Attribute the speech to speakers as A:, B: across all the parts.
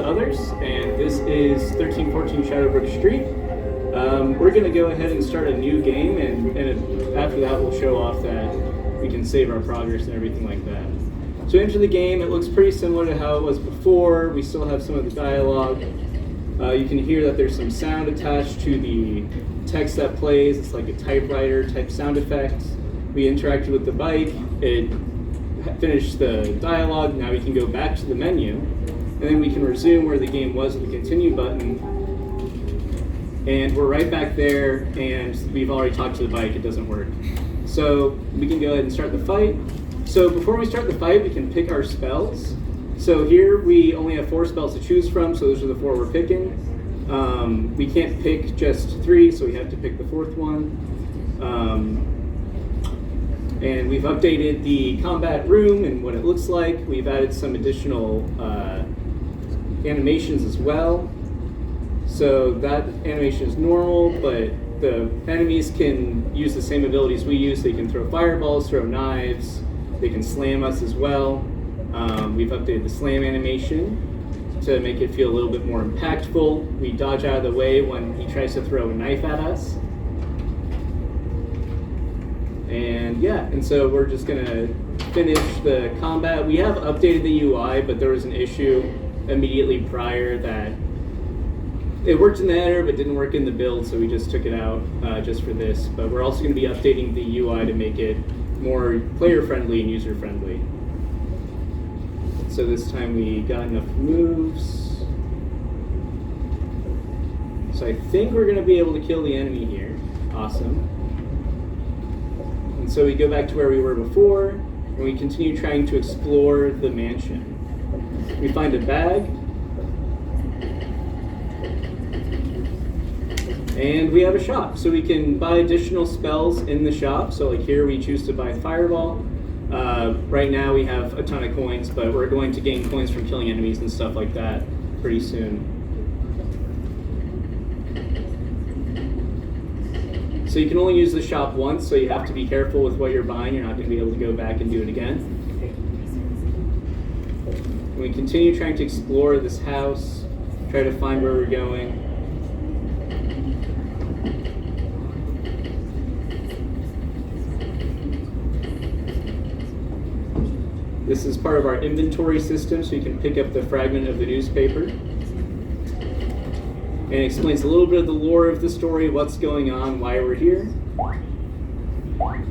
A: Others, and this is 1314 Shadowbrook Street. We're going to go ahead and start a new game, and after that we'll show off that we can save our progress and everything like that. So enter the game. It looks pretty similar to how it was before. We still have some of the dialogue. You can hear that there's some sound attached to the text that plays. It's like a typewriter type sound effect. We interacted with the bike. It finished the dialogue. Now we can go back to the menu, and then we can resume where the game was with the continue button. And we're right back there, and we've already talked to the bike. It doesn't work. So we can go ahead and start the fight. So before we start the fight, we can pick our spells. So here we only have 4 spells to choose from, so those are the 4 we're picking. We can't pick just 3, so we have to pick the 4th one. And we've updated the combat room and what it looks like. We've added some additional animations as well. So that animation is normal, but the enemies can use the same abilities we use. They can throw fireballs, throw knives, they can slam us as well. We've updated the slam animation to make it feel a little bit more impactful. We dodge out of the way when he tries to throw a knife at us. And so we're just gonna finish the combat. We have updated the UI, but there was an issue immediately prior that it worked in the editor but didn't work in the build, so we just took it out just for this. But we're also gonna be updating the UI to make it more player-friendly and user-friendly. So this time we got enough moves. So I think we're gonna be able to kill the enemy here. Awesome. And so we go back to where we were before, and we continue trying to explore the mansion. We find a bag, and we have a shop. So we can buy additional spells in the shop. So like here we choose to buy Fireball. Right now we have a ton of coins, but we're going to gain coins from killing enemies and stuff like that pretty soon. So you can only use the shop once, so you have to be careful with what you're buying. You're not going to be able to go back and do it again. And we continue trying to explore this house, try to find where we're going. This is part of our inventory system, so you can pick up the fragment of the newspaper. And it explains a little bit of the lore of the story, what's going on, why we're here.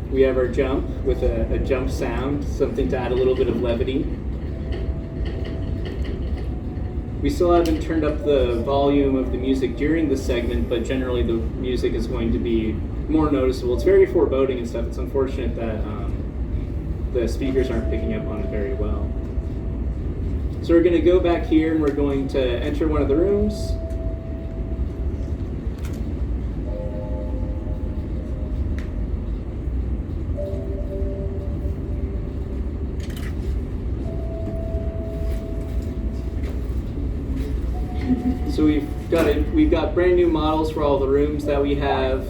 A: We have our jump with a jump sound, something to add a little bit of levity. We still haven't turned up the volume of the music during this segment, but generally the music is going to be more noticeable. It's very foreboding and stuff. It's unfortunate that the speakers aren't picking up on it very well. So we're going to go back here and we're going to enter one of the rooms. So we've got brand new models for all the rooms that we have.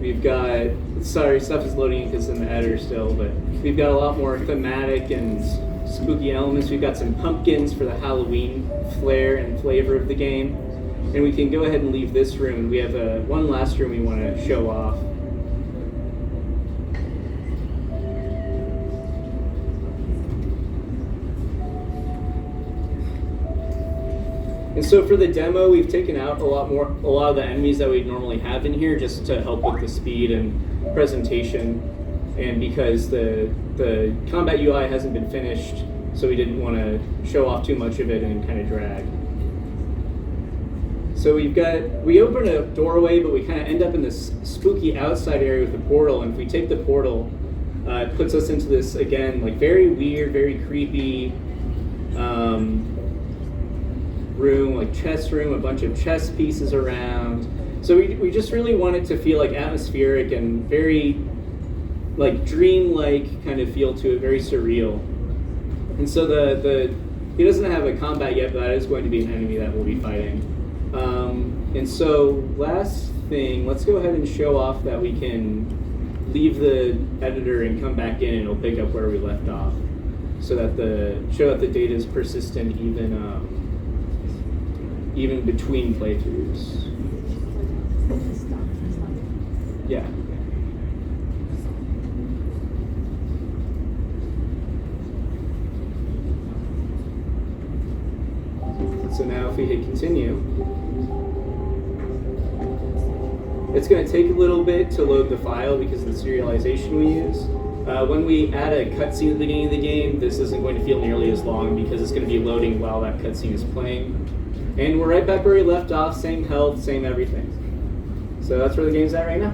A: We've got, sorry, stuff is loading because it's in the editor still, but we've got a lot more thematic and spooky elements. We've got some pumpkins for the Halloween flair and flavor of the game. And we can go ahead and leave this room. We have one last room we want to show off. And so for the demo, we've taken out a lot of the enemies that we'd normally have in here just to help with the speed and presentation. And because the combat UI hasn't been finished, so we didn't want to show off too much of it and kind of drag. So we open a doorway, but we kind of end up in this spooky outside area with the portal. And if we take the portal, it puts us into this, again, like very weird, very creepy, room, like chess room, a bunch of chess pieces around. So we just really want it to feel like atmospheric and very like dream-like kind of feel to it, very surreal. And so he doesn't have a combat yet, but that is going to be an enemy that we'll be fighting. And so last thing, let's go ahead and show off that we can leave the editor and come back in and it'll pick up where we left off. so that the data is persistent even between playthroughs. Yeah. So now if we hit continue, it's going to take a little bit to load the file because of the serialization we use. When we add a cutscene at the beginning of the game, this isn't going to feel nearly as long because it's going to be loading while that cutscene is playing. And we're right back where we left off, same health, same everything. So that's where the game's at right now.